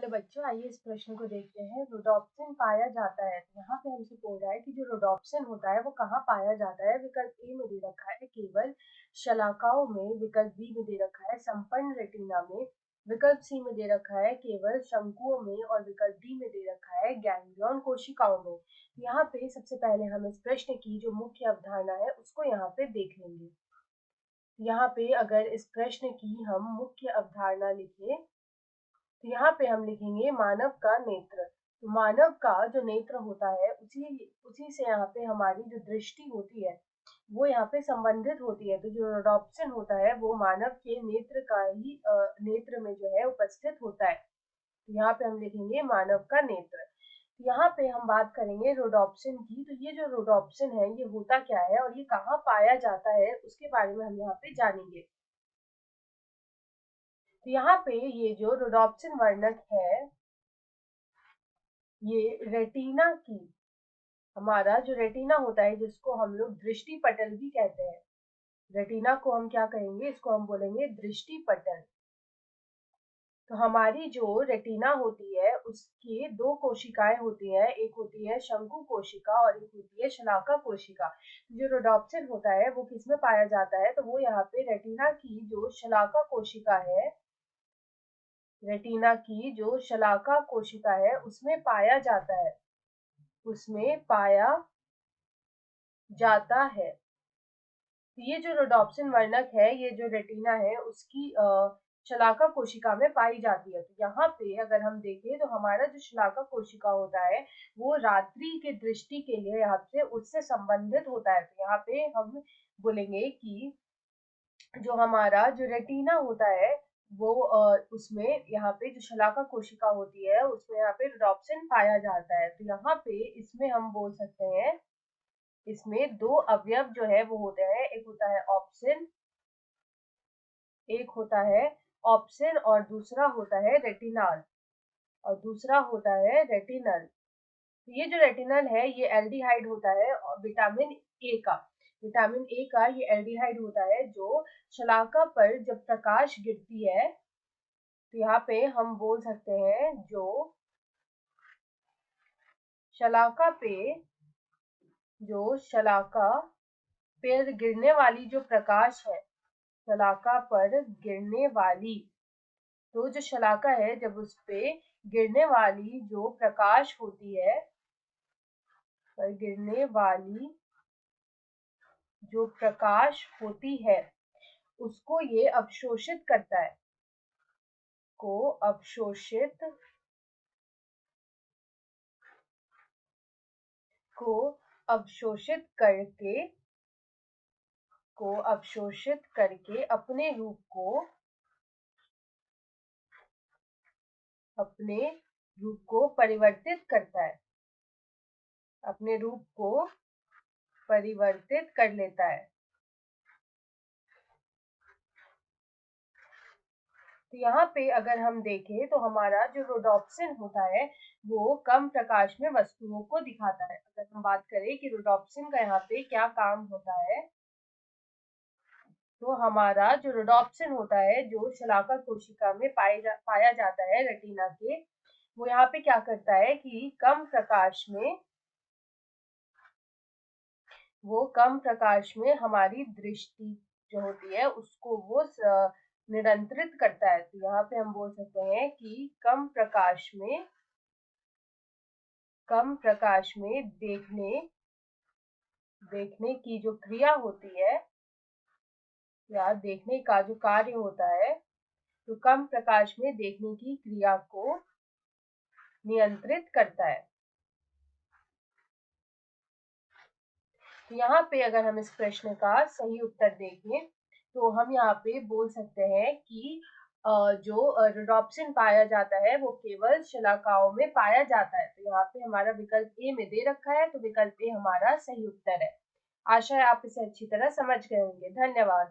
Hello बच्चों, आइए इस प्रश्न को देखते हैं। रोडोप्सिन पाया जाता है, तो यहाँ पे हमसे बोल रहा है कि जो रोडोप्सिन होता है वो कहाँ पाया जाता है। विकल्प ए में दे रखा है केवल शलाकाओं में, विकल्प बी में दे रखा है संपन्न रेटिना में, विकल्प सी में दे रखा है केवल शंकुओं में और विकल्प डी में दे रखा है गैंग्लियन कोशिकाओं में। यहाँ पे सबसे पहले हम इस प्रश्न की जो मुख्य अवधारणा है उसको यहाँ पे देख लेंगे। यहाँ पे अगर इस प्रश्न की हम मुख्य अवधारणा लिखें तो यहाँ पे हम लिखेंगे मानव का नेत्र। तो मानव का जो नेत्र होता है उसी से यहाँ पे हमारी जो दृष्टि होती है वो यहाँ पे संबंधित होती है। तो जो रोडोप्सिन होता है वो मानव के नेत्र का ही नेत्र में जो है उपस्थित होता है। तो यहाँ पे हम लिखेंगे मानव का नेत्र। यहाँ पे हम बात करेंगे रोडोप्सिन की। तो ये जो रोडोप्सिन है ये होता क्या है और ये कहाँ पाया जाता है उसके बारे में हम यहाँ पे जानेंगे। तो यहाँ पे ये जो रोडोप्सिन वर्णक है ये रेटिना की, हमारा जो रेटिना होता है जिसको हम लोग दृष्टि पटल भी कहते हैं। रेटिना को हम क्या कहेंगे, इसको हम बोलेंगे दृष्टि पटल। तो हमारी जो रेटिना होती है उसकी दो कोशिकाएं होती हैं, एक होती है शंकु कोशिका और एक होती है शलाका कोशिका। जो रोडोप्सिन होता है वो किसमें पाया जाता है, तो वो यहाँ पे रेटिना की जो शलाका कोशिका है, रेटिना की जो शलाका कोशिका है उसमें पाया जाता है, उसमें पाया जाता है। तो ये जो रोडोप्सिन वर्णक है ये जो रेटिना है उसकी शलाका कोशिका में पाई जाती है। तो यहाँ पे अगर हम देखें तो हमारा जो शलाका कोशिका होता है वो रात्रि के दृष्टि के लिए यहाँ पे उससे संबंधित होता है। तो यहाँ पे हम बोलेंगे कि जो हमारा जो रेटिना होता है वो उसमें यहाँ पे जो शलाका कोशिका होती है उसमें यहाँ पे रोडोप्सिन पाया जाता है। तो यहाँ पे इसमें हम बोल सकते हैं इसमें दो अवयव जो है वो होते हैं, एक होता है ऑप्सिन, एक होता है ऑप्सिन और दूसरा होता है रेटिनाल और दूसरा होता है रेटिनल। तो ये जो रेटिनल है ये एल्डिहाइड होता है और विटामिन ए का, विटामिन ए का ये एल्डिहाइड होता है जो शलाका पर जब प्रकाश गिरती है तो यहाँ पे हम बोल सकते हैं जो शलाका पे जो शलाका पर गिरने वाली जो प्रकाश है, शलाका पर गिरने वाली, तो जो शलाका है जब उस पे गिरने वाली जो प्रकाश होती है, पर गिरने वाली जो प्रकाश होती है उसको ये अवशोषित करता है, को अवशोषित को अवशोषित करके को अवशोषित करके अपने रूप को परिवर्तित करता है, अपने रूप को परिवर्तित कर लेता है। तो यहाँ पे अगर हम देखें तो हमारा जो रोडोप्सिन होता है वो कम प्रकाश में वस्तुओं को दिखाता है। अगर हम बात करें कि रोडोप्सिन का यहाँ पे क्या काम होता है, तो हमारा जो रोडोप्सिन होता है जो शलाका कोशिका में पाया जाता है रेटिना के, वो यहाँ पे क्या करता है कि कम प्रकाश में हमारी दृष्टि जो होती है उसको वो नियंत्रित करता है। तो यहाँ पे हम बोल सकते हैं कि कम प्रकाश में देखने की जो क्रिया होती है या देखने का जो कार्य होता है, तो कम प्रकाश में देखने की क्रिया को नियंत्रित करता है। तो यहाँ पे अगर हम इस प्रश्न का सही उत्तर देखें तो हम यहाँ पे बोल सकते हैं कि जो रोडोप्सिन पाया जाता है वो केवल शलाकाओं में पाया जाता है। तो यहाँ पे हमारा विकल्प ए में दे रखा है, तो विकल्प ए हमारा सही उत्तर है। आशा है आप इसे अच्छी तरह समझ गए होंगे। धन्यवाद।